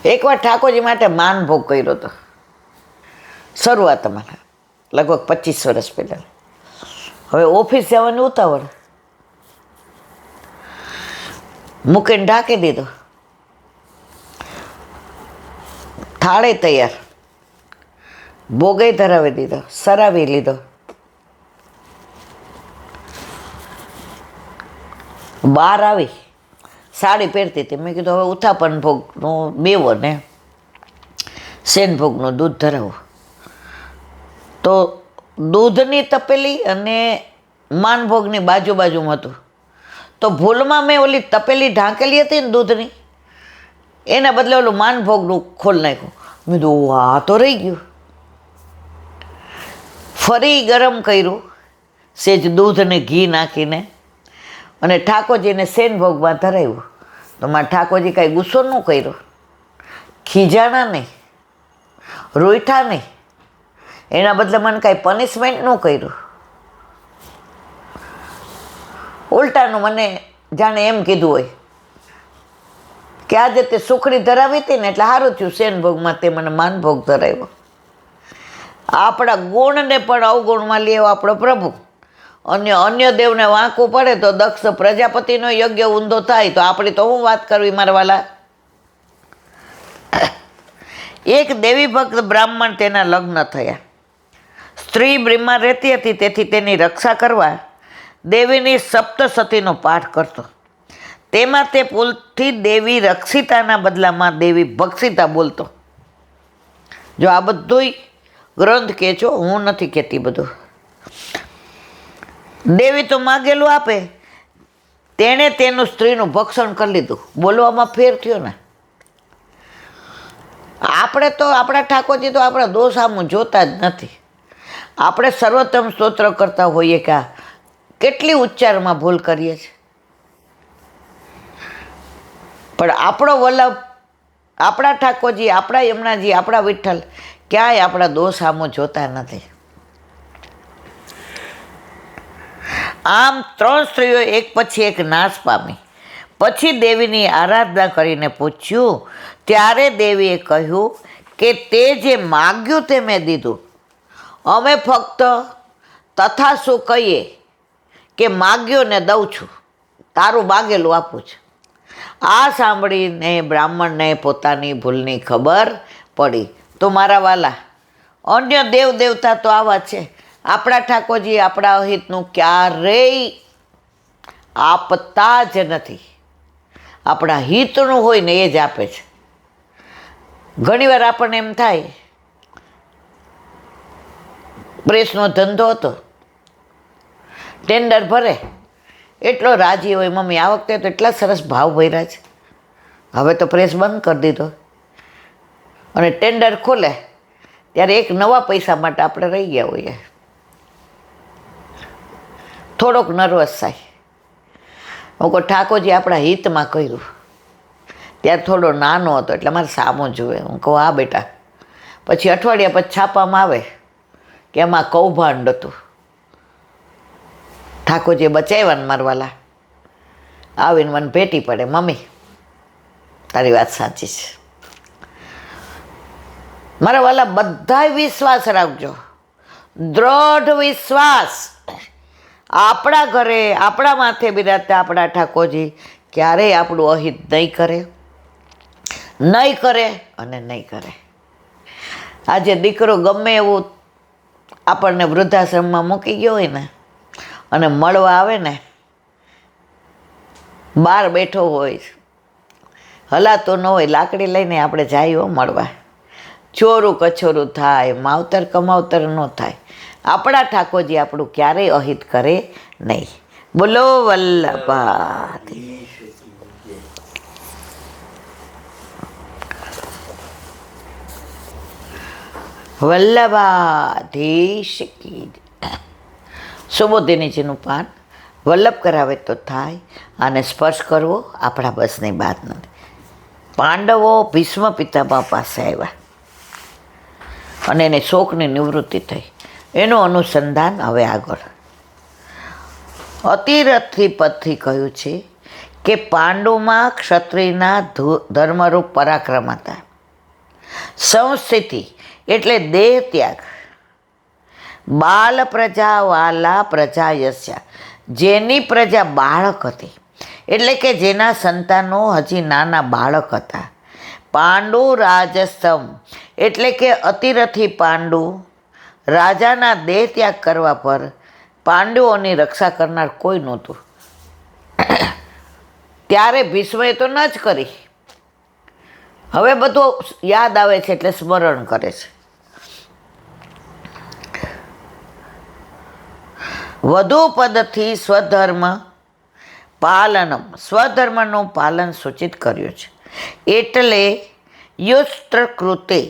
એકવાર ઠાકોરજી માટે માનભોગ કર્યો હતો શરૂઆતમાં, લગભગ 25 વર્ષ પહેલાં. હવે ઓફિસ જવાની ઉતાવળ, મૂકીને ઢાંકી દીધો, થાળે તૈયાર, ભોગે ધરાવી દીધો, સરાવી લીધો. બહાર આવી, સાડી પહેરતી હતી. મેં કીધું હવે ઉથાપન ભોગનું બેવો ને શેન ભોગનું દૂધ ધરાવો. તો દૂધની તપેલી અને માનભોગની બાજુમાં હતું. તો ભૂલમાં મેં ઓલી તપેલી ઢાંકેલી હતી ને દૂધની, એના બદલે ઓલું માનભોગનું ખોલ નાખ્યું. મેં કીધું આ તો રહી ગયું. ફરી ગરમ કર્યું, સેજ દૂધ ને ઘી નાખીને, અને ઠાકોરજીને શેન ભોગમાં ધરાવ્યું. તો મારા ઠાકોરજી કાંઈ ગુસ્સો ન કર્યો, ખીજાણા નહીં, રોઈઠા નહીં, એના બદલે મને કાંઈ પનિશમેન્ટ ન કર્યું. ઉલટાનું મને જાણે એમ કીધું હોય કે આજે તે સુખડી ધરાવી હતી ને એટલે સારું થયું શેન ભોગમાં તે મને માનભોગ ધરાવ્યો. આપણા ગુણને પણ અવગુણમાં લેવો આપણો પ્રભુ. અને અન્ય દેવને વાંકવું પડે તો દક્ષ પ્રજાપતિનો યજ્ઞ ઊંધો થાય. તો આપણી તો હું વાત કરવી મારા વાલા. એક દેવી ભક્ત બ્રાહ્મણ તેના લગ્ન થયા. સ્ત્રી બ્રહ્મા રહેતી હતી, તેથી તેની રક્ષા કરવા દેવીની સપ્તસતીનો પાઠ કરતો. તેમાં તે ભૂલથી દેવી રક્ષિતાના બદલામાં દેવી ભક્ષિતા બોલતો. જો આ બધુંય ગ્રંથ કહે છો, હું નથી કહેતી બધું. દેવી તો માગેલું આપે, તેણે તેનું સ્ત્રીનું ભક્ષણ કરી લીધું. બોલવામાં ફેર થયો ને. આપણે તો આપણા ઠાકોરજી તો આપણા દોષ આમ જોતા જ નથી. આપણે સર્વોત્તમ સ્તોત્ર કરતા હોઈએ કે આ કેટલી ઉચ્ચારમાં ભૂલ કરીએ છીએ, પણ આપણો વલ્લભ, આપણા ઠાકોરજી, આપણા યમુનાજી, આપણા વિઠ્ઠલ ક્યાંય આપણા દોષ સામો જોતા નથી. આમ 3 સ્ત્રીઓ એક પછી એક નાશ પામી. પછી દેવીની આરાધના કરીને પૂછ્યું, ત્યારે દેવીએ કહ્યું કે તે જે માગ્યું તે મેં દીધું. અમે ફક્ત તથા શું કહીએ કે માગ્યો ને દઉં છું, તારું માગેલું આપું છું. આ સાંભળીને બ્રાહ્મણને પોતાની ભૂલની ખબર પડી. તો મારા વાલા, અન્ય દેવ દેવતા તો આવા છે. આપણા ઠાકોરજી આપણા અહિતનું ક્યારેય આપતા જ નથી. આપણા હિતનું હોય ને એ જ આપે છે. ઘણીવાર આપણને એમ થાય, પ્રેસનો ધંધો હતો, ટેન્ડર ભરે એટલો રાજી હોય, મમ્મી આ વખતે તો એટલા સરસ ભાવ ભર્યા છે, હવે તો પ્રેસ બંધ કરી દીધો. અને ટેન્ડર ખોલે ત્યારે એક નવા પૈસા માટે આપણે રહી ગયા હોઈએ, થોડોક નર્વસ થાય. હું કહું ઠાકોરજી આપણા હિતમાં કર્યું. ત્યારે થોડો નાનો હતો એટલે મારે સામો જુએ. હું કહું હા બેટા. પછી અઠવાડિયા પછી છાપામાં આવે કે એમાં કૌભાંડ હતું. ઠાકોરજીએ બચાવ્યા ને મારવાલા. આવીને મને ભેટી પડે, મમ્મી તારી વાત સાચી છે. મારા વાલા, બધાય વિશ્વાસ રાખજો, દ્રઢ વિશ્વાસ. આપણા ઘરે, આપણા માથે બિરાજતા આપણા ઠાકોરજી ક્યારેય આપણું અહિત નહીં કરે, નહીં કરે અને નહીં કરે. આજે દીકરો ગમે એવું આપણને વૃદ્ધાશ્રમમાં મૂકી ગયો હોય ને અને મળવા આવે ને, બહાર બેઠો હોય, હલાતો ન હોય, લાકડી લઈને આપણે જઈએ મળવા, ચોરું કચોરું થાય, માવતર કમાવતર ન થાય. આપણા ઠાકોરજી આપણું ક્યારેય અહિત કરે નહીં. બોલો વલ્લભાધીશ. વલ્લભાધીશ કી. સુબોધિનીજીનું પાન વલ્લભ કરાવે તો થાય, અને સ્પર્શ કરવો આપણા બસની વાત નથી. પાંડવો ભીષ્મ પિતામહ પાસે આવ્યા અને એને શોકની નિવૃત્તિ થઈ. એનું અનુસંધાન હવે આગળ અતિરથી પદથી કહ્યું છે કે પાંડુમાં ક્ષત્રિયના ધર્મરૂપ પરાક્રમ હતા. સંસ્થિતિ એટલે દેહ ત્યાગ. બાલ પ્રજા વાલા પ્રજા યસ્યા, જેની પ્રજા બાળક હતી, એટલે કે જેના સંતાનો હજી નાના બાળક હતા. પાંડુ રાજસ્તમ એટલે કે અતિરથી પાંડુ, રાજાના દેહ ત્યાગ કરવા પર પાંડવોની રક્ષા કરનાર કોઈ નહોતું. ત્યારે ભીષ્મએ તો ન જ કરી. હવે બધું યાદ આવે છે એટલે સ્મરણ કરે છે. વધુ પદથી સ્વધર્મ પાલનમ, સ્વધર્મનું પાલન સૂચિત કર્યું છે. એટલે યુસ્ત્ર કૃતે,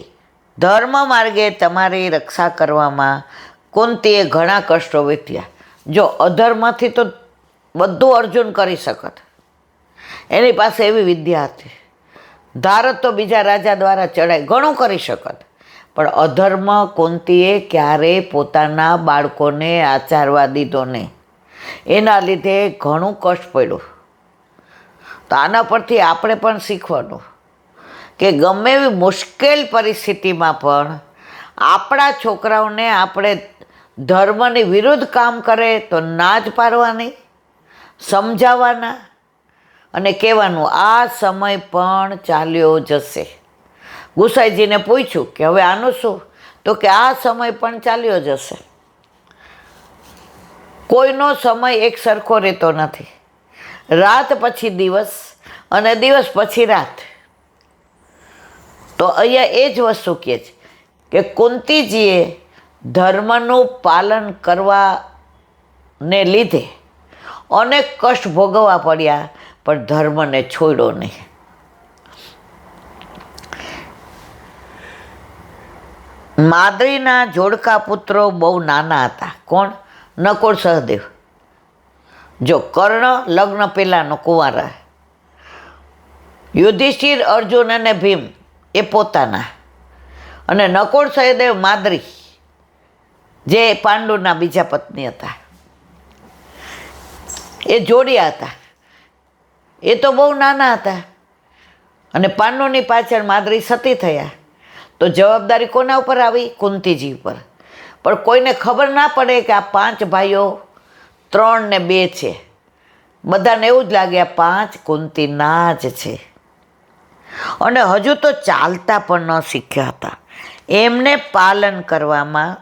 ધર્મ માર્ગે તમારી રક્ષા કરવામાં કુંતીએ ઘણા કષ્ટો વીત્યા. જો અધર્મથી તો બધું અર્જુન કરી શકત, એની પાસે એવી વિદ્યા હતી. ધારત તો બીજા રાજા દ્વારા ચડાય, ઘણું કરી શકત, પણ અધર્મ કુંતીએ ક્યારેય પોતાના બાળકોને આચારવા દીધો નહીં. એના લીધે ઘણું કષ્ટ પડ્યું. તો આના પરથી આપણે પણ શીખવાનું કે ગમે એવી મુશ્કેલ પરિસ્થિતિમાં પણ આપણા છોકરાઓને આપણે ધર્મની વિરુદ્ધ કામ કરે તો ના જ પાડવાની, સમજાવવાના અને કહેવાનું આ સમય પણ ચાલ્યો જશે. ગુસાઈજીને પૂછ્યું કે હવે આનું શું, તો કે આ સમય પણ ચાલ્યો જશે. કોઈનો સમય એક સરખો રહેતો નથી. રાત પછી દિવસ અને દિવસ પછી રાત. તો અહીંયા એ જ વસ્તુ કહે છે કે કુંતીજીએ ધર્મનું પાલન કરવાને લીધે અનેક કષ્ટ ભોગવવા પડ્યા, પણ ધર્મને છોડ્યો નહીં. માદ્રીના જોડકા પુત્રો બહુ નાના હતા. કોણ? નકુળ સહદેવ. જો કર્ણ લગ્ન પહેલાંનો કુંવારા, યુધિષ્ઠિર અર્જુન અને ભીમ એ પોતાના, અને નકુળ સહદેવ માદ્રી જે પાંડુના બીજા પત્ની હતા, એ જોડિયા હતા. એ તો બહુ નાના હતા. અને પાંડુની પાછળ માદ્રી સતી થયા. તો જવાબદારી કોના ઉપર આવી? કુંતીજી ઉપર. પણ કોઈને ખબર ના પડે કે આ 5 ભાઈઓ 3 ને 2 છે. બધાને એવું જ લાગે આ 5 કુંતીના જ છે. અને હજુ તો ચાલતા પણ ન શીખ્યા હતા. એમને પાલન કરવામાં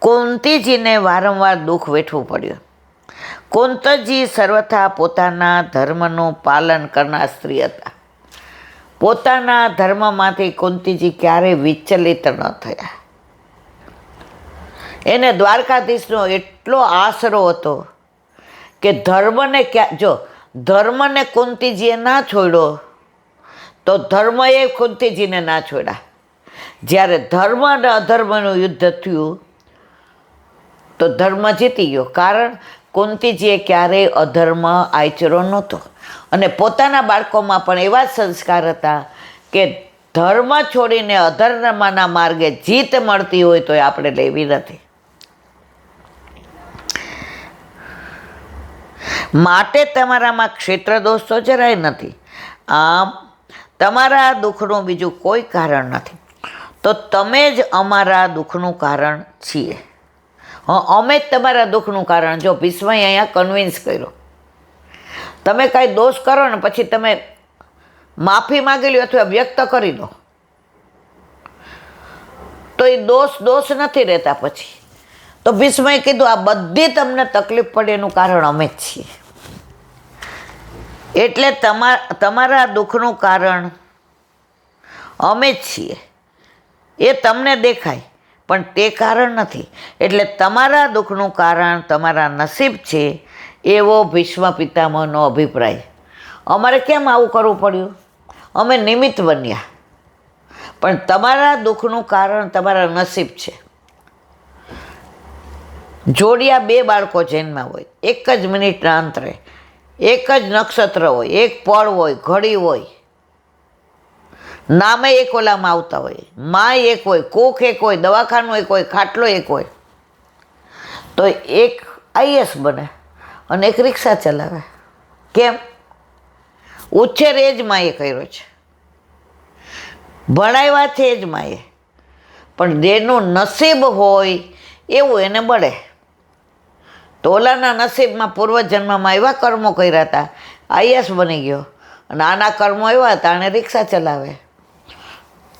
કુંતીજીને વારંવાર દુઃખ વેઠવું પડ્યું. કુંતીજી સર્વથા પોતાના ધર્મનું પાલન કરનાર સ્ત્રી હતા. પોતાના ધર્મમાંથી કુંતીજી ક્યારેય વિચલિત ન થયા. એને દ્વારકાધીશનો એટલો આશરો હતો કે ધર્મને ધર્મને કુંતીજીએ ના છોડ્યો તો ધર્મએ કુંતીજીને ના છોડ્યા. જ્યારે ધર્મ અને અધર્મનું યુદ્ધ થયું તો ધર્મ જીતી ગયો. કારણ કુંતીજીએ ક્યારેય અધર્મ આચર્યો નહોતો. અને પોતાના બાળકોમાં પણ એવા જ સંસ્કાર હતા કે ધર્મ છોડીને અધર્મના માર્ગે જીત મળતી હોય તો આપણે લેવી નથી. માટે તમારામાં ક્ષેત્ર દોષ તો જરાય નથી. આમ તમારા દુઃખનું બીજું કોઈ કારણ નથી. તો તમે જ અમારા દુઃખનું કારણ છીએ. અમે જ તમારા દુઃખનું કારણ. જો ભીષ્મએ અહીંયા કન્વિન્સ કર્યો. તમે કાંઈ દોષ કરો ને પછી તમે માફી માગેલી અથવા વ્યક્ત કરી દો તો એ દોષ નથી રહેતા પછી. તો ભીષ્મએ કીધું આ બધી તમને તકલીફ પડે એનું કારણ અમે જ છીએ. એટલે તમારા દુઃખનું કારણ અમે જ છીએ. એ તમને દેખાય પણ તે કારણ નથી. એટલે તમારા દુઃખનું કારણ તમારા નસીબ છે એવો ભીષ્મ પિતામહનો અભિપ્રાય. અમારે કેમ આવું કરવું પડ્યું? અમે નિમિત્ત બન્યા, પણ તમારા દુઃખનું કારણ તમારા નસીબ છે. જોડિયા 2 બાળકો જન્મ્યા હોય, એક જ મિનિટના અંતરે, એક જ નક્ષત્ર હોય, એક પળ હોય, ઘડી હોય, નામે એક ઓલામાં આવતા હોય, માય એક હોય, કોખ એક હોય, દવાખાનું એક હોય, ખાટલો એક હોય, તો એક આઈએસ બને અને એક રિક્ષા ચલાવે. કેમ? ઉછેર એ જ માએ કર્યો છે. ભણાવ્યા છે જ માએ, પણ જેનું નસીબ હોય એવું એને મળે. તો ઓલાના નસીબમાં પૂર્વજન્મમાં એવા કર્મો કર્યા હતા, આઈએસ બની ગયો, અને આના કર્મો એવા હતા આને રિક્ષા ચલાવે.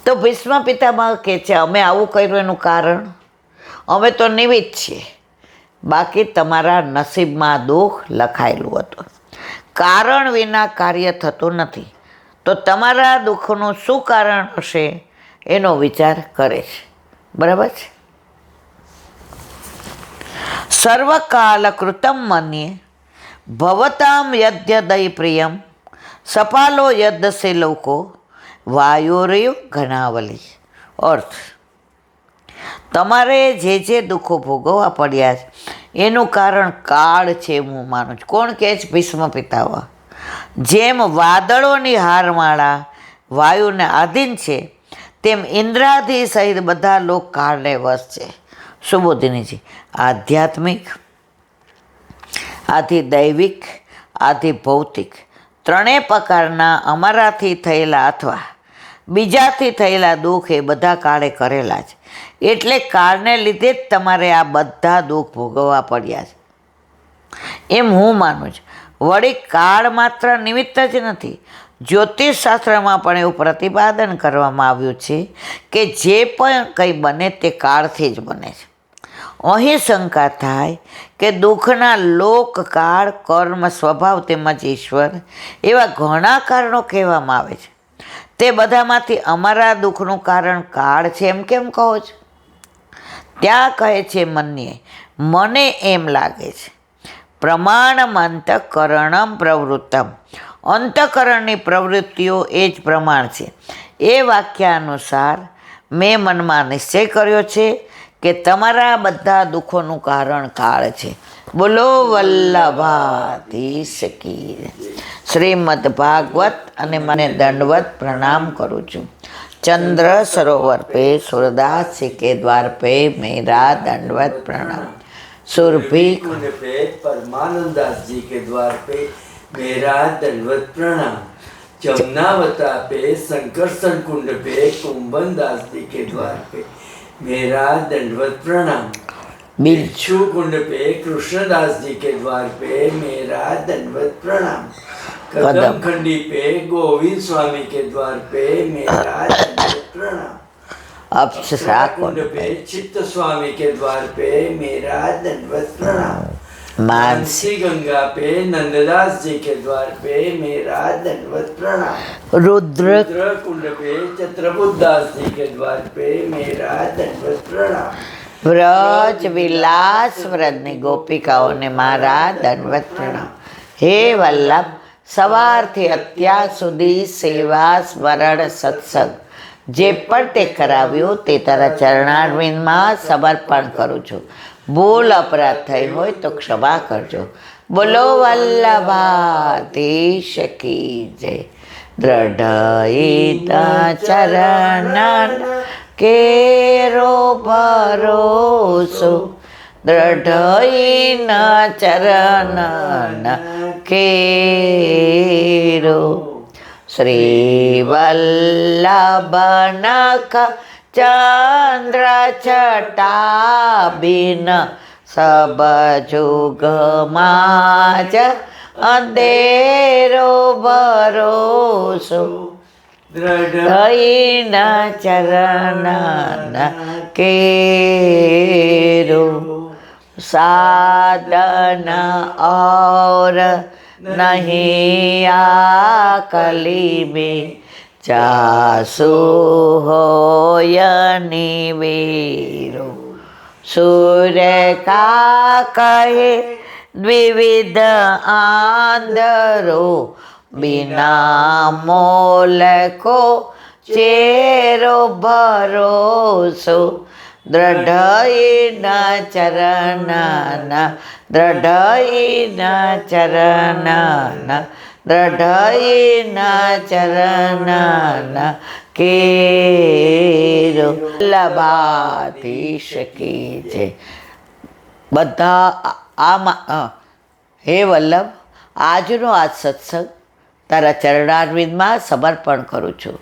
તો ભીષ્મ પિતામહ કહે છે અમે આવું કર્યું એનું કારણ અમે તો નિમિત્ત છીએ, બાકી તમારા નસીબમાં દુઃખ લખાયેલું હતું. કારણ વિના કાર્ય થતું નથી. તો તમારા દુઃખનું શું કારણ હશે એનો વિચાર કરે છે. બરાબર છે. સર્વકાલ કૃતમ મન્યે ભવતામ યદ્યદય પ્રિયમ સપાલો યદ્દસે લોકો વાયુર્યુ ઘનાવલી. અર્થ, તમારે જે દુઃખો ભોગવવા પડ્યા છે એનું કારણ કાળ છે હું માનું છું. કોણ કહે છે? ભીષ્મ પિતામહ. જેમ વાદળોની હારમાળા વાયુને આધીન છે, તેમ ઇન્દ્રાદિ સહિત બધા લોક કાળને વશ છે. સુબોધિનીજી, આધ્યાત્મિક, આધિ દૈવિક, આધિ ભૌતિક ત્રણેય પ્રકારના અમારાથી થયેલા અથવા બીજાથી થયેલા દુઃખ એ બધા કાળે કરેલા છે. એટલે કાળને લીધે જ તમારે આ બધા દુઃખ ભોગવવા પડ્યા છે એમ હું માનું છું. વળી કાળ માત્ર નિમિત્ત જ નથી, જ્યોતિષશાસ્ત્રમાં પણ એવું પ્રતિપાદન કરવામાં આવ્યું છે કે જે પણ કંઈ બને તે કાળથી જ બને છે. અહીં શંકા થાય કે દુઃખના લોક, કાળ, કર્મ, સ્વભાવ તેમજ ઈશ્વર એવા ઘણા કારણો કહેવામાં આવે છે. તે બધામાંથી અમારા દુઃખનું કારણ કાળ છે એમ કેમ કહો છો? ત્યાં કહે છે મન્યે, મને એમ લાગે છે. પ્રમાણમ અંતઃકરણમ પ્રવૃત્તમ, અંતઃકરણની પ્રવૃત્તિઓ એ જ પ્રમાણ છે. એ વાક્ય અનુસાર મેં મનમાં નિશ્ચય કર્યો છે કે તમારા બધા દુઃખોનું કારણ કાળ છે. બોલો વલ્લભાધીશ કી. શ્રીમદ ભાગવત. અને મને દંડવત પ્રણામ કરું છું. चंद्र सरोवर पे सूरदास जी के द्वार पे मेरा दंडवत प्रणाम. सुरभि कुंड पे परमानंदास जी के द्वार पे मेरा दंडवत प्रणाम. जमुनावता पे संकर्षण कुंड पे कुंभन दास जी के द्वार पे मेरा दंडवत प्रणाम. बिच्छू कुंड पे कृष्णदास जी के द्वार पे मेरा दंडवत प्रणाम. कदम खंडी पे गोविंद स्वामी के द्वार पे मेरा दंडवत प्रणाम. अप्सरा कुंड पे चित्त स्वामी के द्वार पे मेरा दंडवत प्रणाम. मानसी गंगा पे नंददास जी के द्वार पे मेरा दंडवत प्रणाम. रुद्र कुंड पे चित्रबुद्ध दास जी के द्वार पे मेरा दंडवत प्रणाम. व्रज विलास व्रजनी गोपिकाओं ने मारा दंडवत प्रणाम. हे वल्लभ, સવારથી અત્યાર સુધી સેવા, સ્મરણ, સત્સંગ જે પણ તે કરાવ્યું તે તારા ચરણારવિંદમાં સમર્પણ કરું છું. ભૂલ અપરાધ થઈ હોય તો ક્ષમા કરજો. બોલો વલ્લભાધીશ કી જય. દ્રઢઈતા ચરણ કેરો ભરોસો, દ્રઢઈના ચરણ કેરો. શ્રી વલ્લભનખ ચંદ્ર છટાબિન સબ જુગમાં જ અંધેરો ભરોસો, દ્રઢઈના ચરણ કેરો. साधन और नहीं आकली में चासु हो निवेरो. सूर्य का कहे द्विविध आंधरो, बिना मोल को चेरो भरोसो, દ્રઢઈના ચરણના, દ્રઢઈના ચરણના, દ્રઢઈના ચરણના કેરો. વલ્લભાધીશ કી છે. બધા આમાં હે વલ્લભ, આજનો આ સત્સંગ તારા ચરણારવિંદમાં સમર્પણ કરું છું.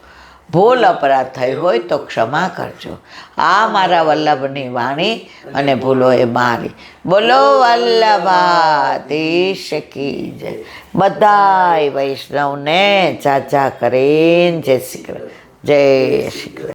ભૂલ અપરાધ થઈ હોય તો ક્ષમા કરજો. આ મારા વલ્લભની વાણી અને ભૂલો એ મારી. બોલો વલ્લભાધીશ કી જય. બધાય વૈષ્ણવને જાજા કરીને જય શ્રી કૃષ્ણ. જય શ્રી કૃષ્ણ.